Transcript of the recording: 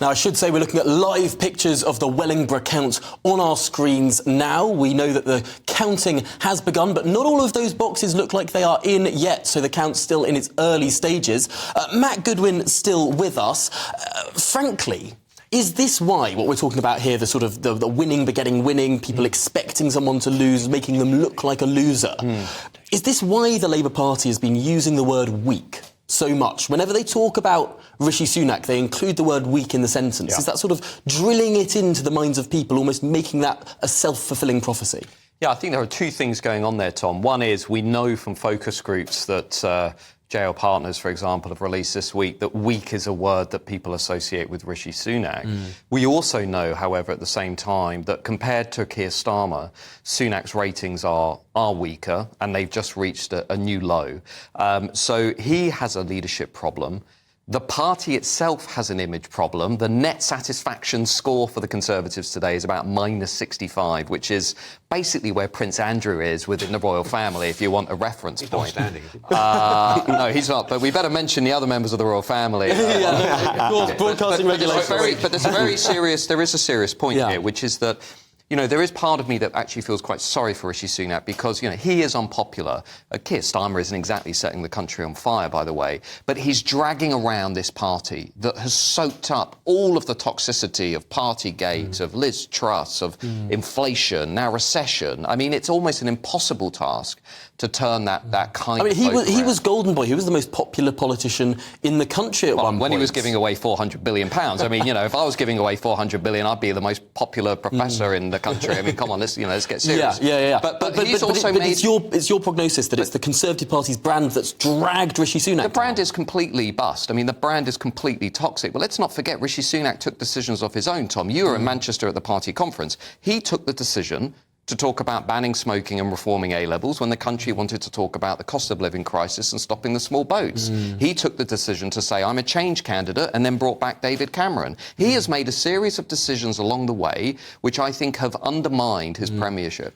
Now, I should say we're looking at live pictures of the Wellingborough count on our screens now. We know that the counting has begun, but not all of those boxes look like they are in yet, so the count's still in its early stages. Matt Goodwin still with us. Frankly, is this why, what we're talking about here, the sort of the winning begetting winning, people expecting someone to lose, making them look like a loser, is this why the Labour Party has been using the word weak so much? Whenever they talk about Rishi Sunak, they include the word weak in the sentence. Yeah. Is that sort of drilling it into the minds of people, almost making that a self-fulfilling prophecy? Yeah, I think there are two things going on there, Tom. One is we know from focus groups that JL Partners, for example, have released this week that weak is a word that people associate with Rishi Sunak. We also know, however, at the same time, that compared to Keir Starmer, Sunak's ratings are weaker, and they've just reached a new low. So he has a leadership problem. The party itself has an image problem. The net satisfaction score for the Conservatives today is about -65, which is basically where Prince Andrew is within the royal family, if you want a reference point. No, he's not. But we better mention the other members of the royal family. Of course, broadcasting regulations. But there is a serious point here, which is that, you know, there is part of me that actually feels quite sorry for Rishi Sunak because, you know, he is unpopular. Keir Starmer isn't exactly setting the country on fire, by the way, but he's dragging around this party that has soaked up all of the toxicity of Partygate, of Liz Truss, of inflation, now recession. I mean, it's almost an impossible task to turn that kind of he was golden boy. He was the most popular politician in the country at one point. When he was giving away £400 billion. I mean, you know, if I was giving away £400 billion, I'd be the most popular professor in the country. I mean, come on, let's get serious. Yeah. But it's your prognosis that it's the Conservative Party's brand that's dragged Rishi Sunak. The brand is completely bust. I mean, the brand is completely toxic. But let's not forget, Rishi Sunak took decisions of his own, Tom. You were in Manchester at the party conference. He took the decision to talk about banning smoking and reforming A-levels when the country wanted to talk about the cost of living crisis and stopping the small boats. He took the decision to say, I'm a change candidate, and then brought back David Cameron. He has made a series of decisions along the way which I think have undermined his premiership.